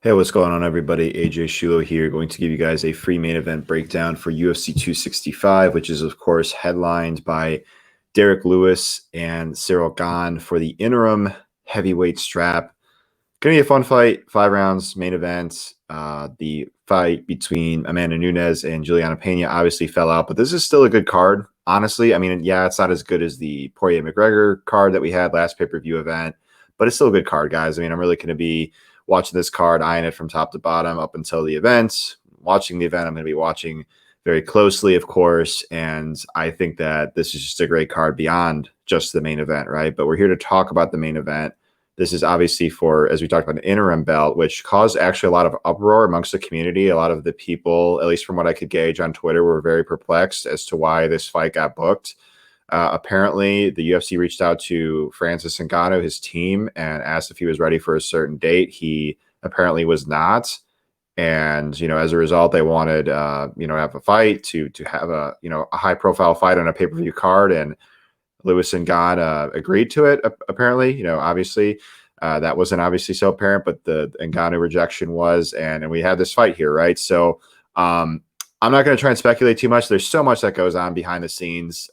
Hey, what's going on, everybody? AJ Shulo here, going to give you guys a free main event breakdown for UFC 265, which is, of course, headlined by Derrick Lewis and Ciryl Gane for the interim heavyweight strap. Going to be a fun fight, 5 rounds, main event. The fight between Amanda Nunes and Juliana Pena obviously fell out, but this is still a good card, honestly. I mean, yeah, it's not as good as the Poirier-McGregor card that we had last pay-per-view event, but it's still a good card, guys. I mean, I'm really going to be watching this card, eyeing it from top to bottom up until the event. Watching the event, I'm going to be watching very closely, of course, and I think that this is just a great card beyond just the main event, right? But we're here to talk about the main event. This is obviously for, as we talked about, an interim belt, which caused actually a lot of uproar amongst the community. A lot of the people, at least from what I could gauge on Twitter, were very perplexed as to why this fight got booked. Apparently, the UFC reached out to Francis Ngannou, his team, and asked if he was ready for a certain date. He apparently was not. And, as a result, they wanted, to have a fight, to have a high profile fight on a pay-per-view card. And Lewis and Gane agreed to it, apparently. Obviously, that wasn't obviously so apparent, but the Ngannou rejection was, and we had this fight here, right? So I'm not going to try and speculate too much. There's so much that goes on behind the scenes.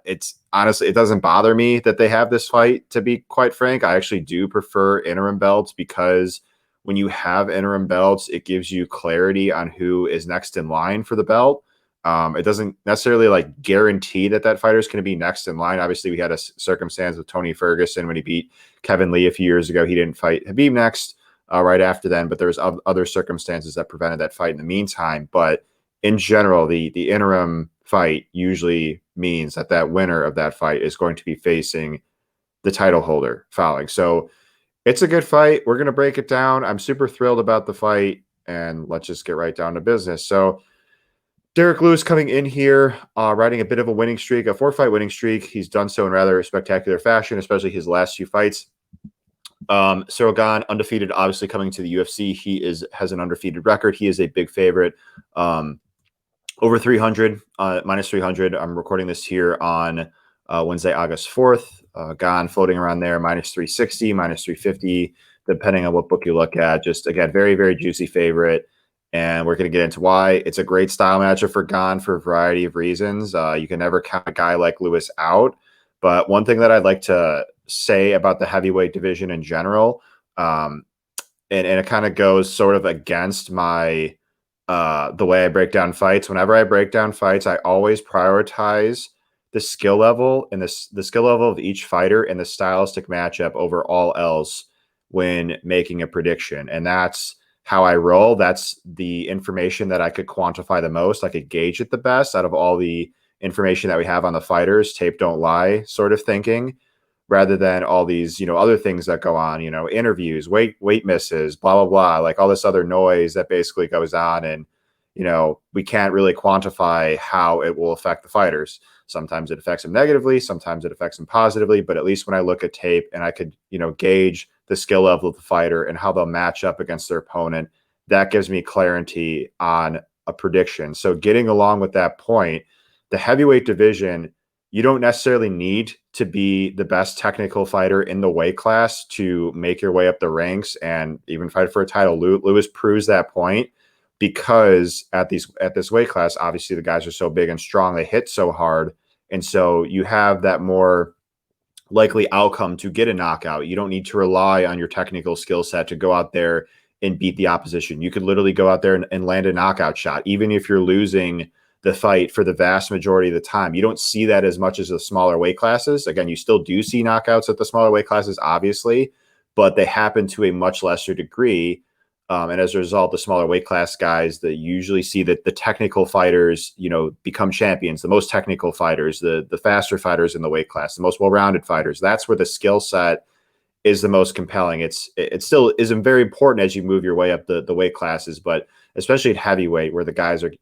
It's honestly, it doesn't bother me that they have this fight, to be quite frank. I actually do prefer interim belts because when you have interim belts, it gives you clarity on who is next in line for the belt. It doesn't necessarily guarantee that fighter is going to be next in line. Obviously, we had a circumstance with Tony Ferguson when he beat Kevin Lee a few years ago. He didn't fight Khabib next right after then, but there was other circumstances that prevented that fight in the meantime. But in general, the interim fight usually means that winner of that fight is going to be facing the title holder fouling. So it's a good fight. We're going to break it down. I'm super thrilled about the fight, and let's just get right down to business. So Derrick Lewis coming in here, riding a bit of a winning streak, a 4-fight winning streak. He's done so in rather spectacular fashion, especially his last few fights. Ciryl Gane, undefeated, obviously coming to the UFC. He has an undefeated record. He is a big favorite. Over 300, minus 300. I'm recording this here on Wednesday, August 4th. Gane floating around there, minus 360, minus 350, depending on what book you look at. Just, again, very, very juicy favorite. And we're going to get into why. It's a great style matchup for Gane for a variety of reasons. You can never count a guy like Lewis out. But one thing that I'd like to say about the heavyweight division in general, and it kind of goes sort of against my the way I break down fights. Whenever I break down fights, I always prioritize the skill level and the skill level of each fighter and the stylistic matchup over all else when making a prediction. And that's how I roll. That's the information that I could quantify the most. I could gauge it the best out of all the information that we have on the fighters, tape don't lie sort of thinking, rather than all these, other things that go on, interviews, weight misses, blah, blah, blah, like all this other noise that basically goes on. And, we can't really quantify how it will affect the fighters. Sometimes it affects them negatively. Sometimes it affects them positively. But at least when I look at tape and I could, gauge the skill level of the fighter and how they'll match up against their opponent, that gives me clarity on a prediction. So getting along with that point, the heavyweight division, you don't necessarily need to be the best technical fighter in the weight class to make your way up the ranks and even fight for a title. Lewis proves that point because at this weight class, obviously the guys are so big and strong, they hit so hard. And so you have that more likely outcome to get a knockout. You don't need to rely on your technical skill set to go out there and beat the opposition. You could literally go out there and land a knockout shot, even if you're losing the fight for the vast majority of the time. You don't see that as much as the smaller weight classes. Again, you still do see knockouts at the smaller weight classes, obviously, but they happen to a much lesser degree. And as a result, the smaller weight class guys that usually see that the technical fighters, become champions, the most technical fighters, the faster fighters in the weight class, the most well-rounded fighters. That's where the skill set is the most compelling. It still isn't very important as you move your way up the weight classes, but especially at heavyweight, where the guys are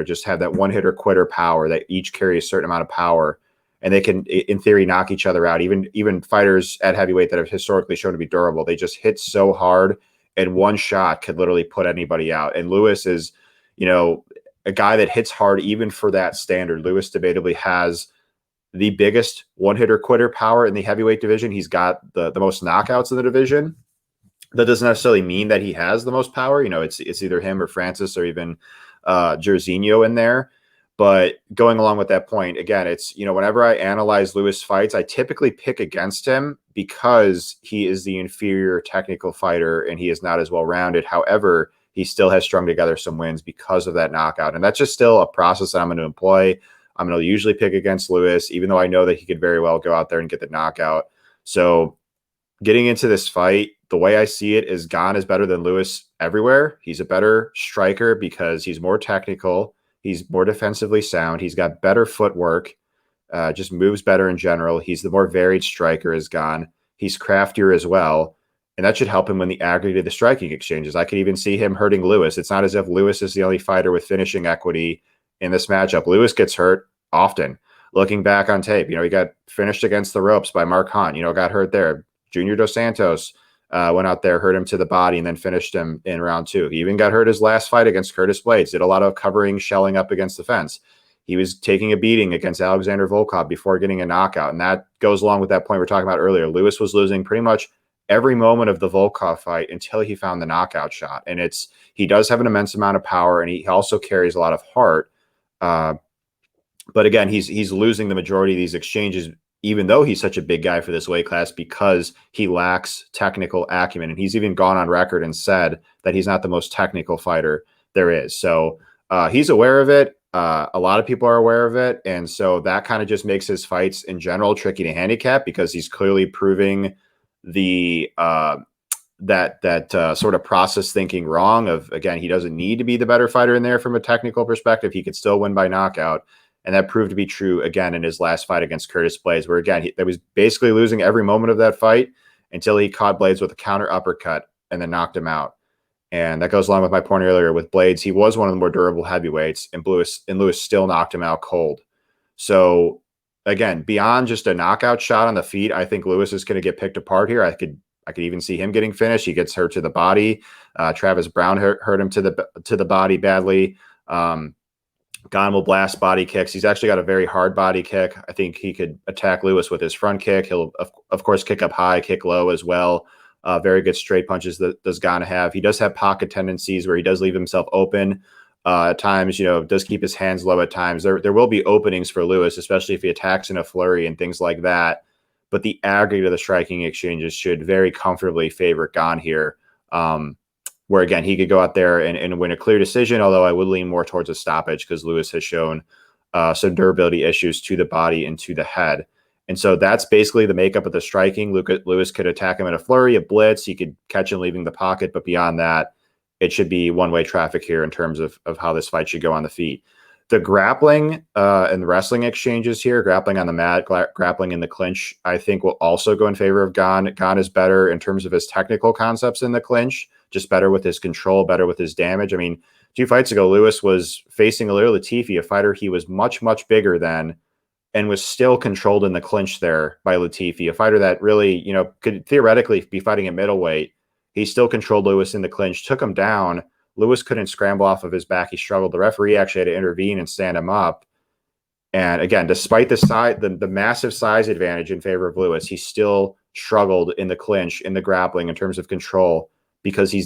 just have that one hitter quitter power, that each carry a certain amount of power, and they can, in theory, knock each other out. Even fighters at heavyweight that have historically shown to be durable, they just hit so hard, and one shot could literally put anybody out. And Lewis is, a guy that hits hard even for that standard. Lewis debatably has the biggest one-hitter quitter power in the heavyweight division. He's got the most knockouts in the division. That doesn't necessarily mean that he has the most power. It's either him or Francis or even Jairzinho in there. But going along with that point, again, it's, whenever I analyze Lewis fights, I typically pick against him because he is the inferior technical fighter and he is not as well rounded. However, he still has strung together some wins because of that knockout. And that's just still a process that I'm going to employ. I'm going to usually pick against Lewis, even though I know that he could very well go out there and get the knockout. So getting into this fight, the way I see it is Gane is better than Lewis everywhere. He's a better striker because he's more technical. He's more defensively sound. He's got better footwork, just moves better in general. He's the more varied striker is Gane. He's craftier as well. And that should help him win the aggregate of the striking exchanges. I could even see him hurting Lewis. It's not as if Lewis is the only fighter with finishing equity in this matchup. Lewis gets hurt often. Looking back on tape, he got finished against the ropes by Mark Hunt, got hurt there. Junior Dos Santos went out there, hurt him to the body, and then finished him in round 2. He even got hurt his last fight against Curtis Blades, did a lot of covering, shelling up against the fence. He was taking a beating against Alexander Volkov before getting a knockout, and that goes along with that point we were talking about earlier. Lewis was losing pretty much every moment of the Volkov fight until he found the knockout shot, and he does have an immense amount of power, and he also carries a lot of heart. But again, he's losing the majority of these exchanges, even though he's such a big guy for this weight class, because he lacks technical acumen. And he's even gone on record and said that he's not the most technical fighter there is. So he's aware of it. A lot of people are aware of it. And so that kind of just makes his fights in general tricky to handicap because he's clearly proving the that sort of process thinking wrong of, again, he doesn't need to be the better fighter in there from a technical perspective. He could still win by knockout. And that proved to be true again in his last fight against Curtis Blades, where again, he was basically losing every moment of that fight until he caught Blades with a counter uppercut and then knocked him out. And that goes along with my point earlier with Blades. He was one of the more durable heavyweights, and Lewis still knocked him out cold. So again, beyond just a knockout shot on the feet, I think Lewis is going to get picked apart here. I could even see him getting finished. He gets hurt to the body. Travis Brown hurt him to the body badly. Gane will blast body kicks. He's actually got a very hard body kick. I think he could attack Lewis with his front kick. He'll, of course, kick up high, kick low as well. Very good straight punches that does Gane have. He does have pocket tendencies where he does leave himself open at times, does keep his hands low at times. There will be openings for Lewis, especially if he attacks in a flurry and things like that. But the aggregate of the striking exchanges should very comfortably favor Gane here. Where, again, he could go out there and win a clear decision, although I would lean more towards a stoppage because Lewis has shown some durability issues to the body and to the head. And so that's basically the makeup of the striking. Lewis could attack him in a flurry, a blitz. He could catch him leaving the pocket. But beyond that, it should be one-way traffic here in terms of how this fight should go on the feet. The grappling and the wrestling exchanges here, grappling on the mat, grappling in the clinch, I think will also go in favor of Gane. Gane is better in terms of his technical concepts in the clinch, just better with his control, better with his damage. I mean, 2 fights ago, Lewis was facing Ciryl Latifi, a fighter he was much, much bigger than, and was still controlled in the clinch there by Latifi, a fighter that really, could theoretically be fighting at middleweight. He still controlled Lewis in the clinch, took him down. Lewis couldn't scramble off of his back. He struggled. The referee actually had to intervene and stand him up. And again, despite the massive size advantage in favor of Lewis, he still struggled in the clinch, in the grappling, in terms of control, because he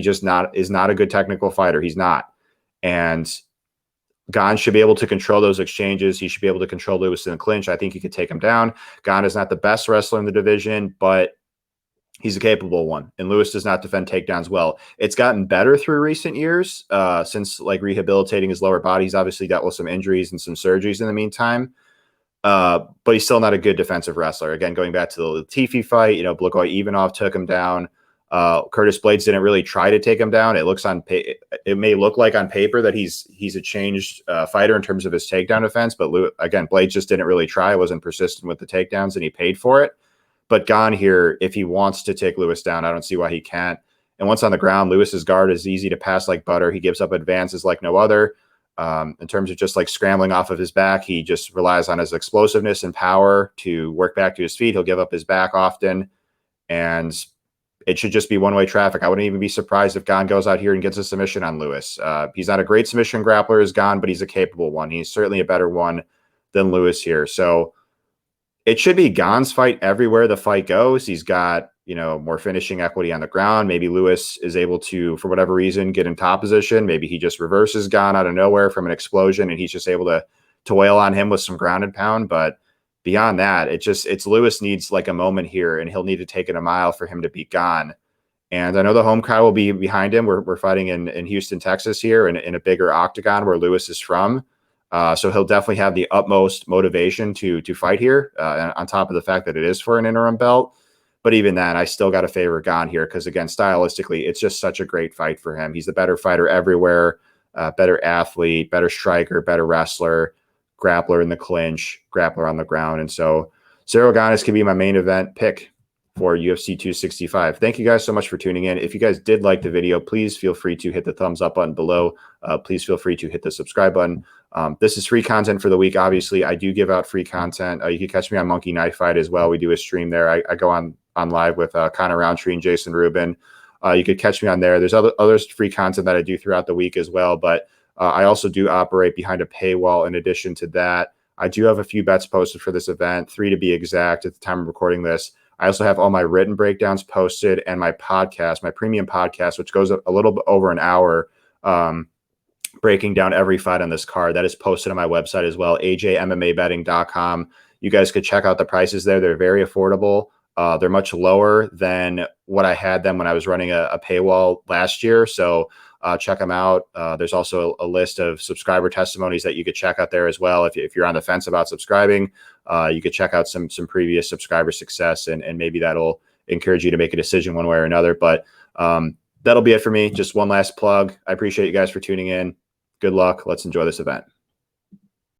just is not a good technical fighter. He's not. And Gane should be able to control those exchanges. He should be able to control Lewis in the clinch. I think he could take him down. Gane is not the best wrestler in the division, but he's a capable one. And Lewis does not defend takedowns well. It's gotten better through recent years since rehabilitating his lower body. He's obviously dealt with some injuries and some surgeries in the meantime. But he's still not a good defensive wrestler. Again, going back to the Latifi fight, Blagoy Ivanov took him down. Curtis Blades didn't really try to take him down. It may look like on paper that he's a changed fighter in terms of his takedown defense, but again, Blades just didn't really try. Wasn't persistent with the takedowns, and he paid for it. But Gane here, if he wants to take Lewis down, I don't see why he can't. And once on the ground, Lewis's guard is easy to pass like butter. He gives up advances like no other. In terms of just scrambling off of his back, he just relies on his explosiveness and power to work back to his feet. He'll give up his back often, and it should just be one-way traffic. I wouldn't even be surprised if Gane goes out here and gets a submission on Lewis. He's not a great submission grappler as Gane, but he's a capable one. He's certainly a better one than Lewis here. So it should be Gane's fight everywhere the fight goes. He's got more finishing equity on the ground. Maybe Lewis is able to, for whatever reason, get in top position. Maybe he just reverses Gane out of nowhere from an explosion, and he's just able to toil on him with some ground and pound. But beyond that, it's Lewis needs like a moment here, and he'll need to take it a mile for him to beat Gane. And I know the home crowd will be behind him. We're fighting in Houston, Texas here in a bigger octagon where Lewis is from. So he'll definitely have the utmost motivation to fight here, on top of the fact that it is for an interim belt. But even then, I still got to favor Gane here because, again, stylistically, it's just such a great fight for him. He's the better fighter everywhere, better athlete, better striker, better wrestler, grappler in the clinch, grappler on the ground. And so Ciryl Gane can be my main event pick for UFC 265. Thank you guys so much for tuning in. If you guys did like the video, please feel free to hit the thumbs up button below. Please feel free to hit the subscribe button. This is free content for the week. Obviously, I do give out free content. You can catch me on Monkey Knife Fight as well. We do a stream there. I go on live with Connor Roundtree and Jason Rubin. You could catch me on there. There's other free content that I do throughout the week as well, but I also do operate behind a paywall. In addition to that, I do have a few bets posted for this event, 3 to be exact at the time of recording this. I also have all my written breakdowns posted and my podcast, my premium podcast, which goes a little bit over an hour, breaking down every fight on this card. That is posted on my website as well, ajmmabetting.com. You guys could check out the prices there. They're very affordable. They're much lower than what I had them when I was running a paywall last year. So check them out. There's also a list of subscriber testimonies that you could check out there as well. If you're on the fence about subscribing, you could check out some previous subscriber success, and maybe that'll encourage you to make a decision one way or another. But that'll be it for me. Just one last plug. I appreciate you guys for tuning in. Good luck. Let's enjoy this event.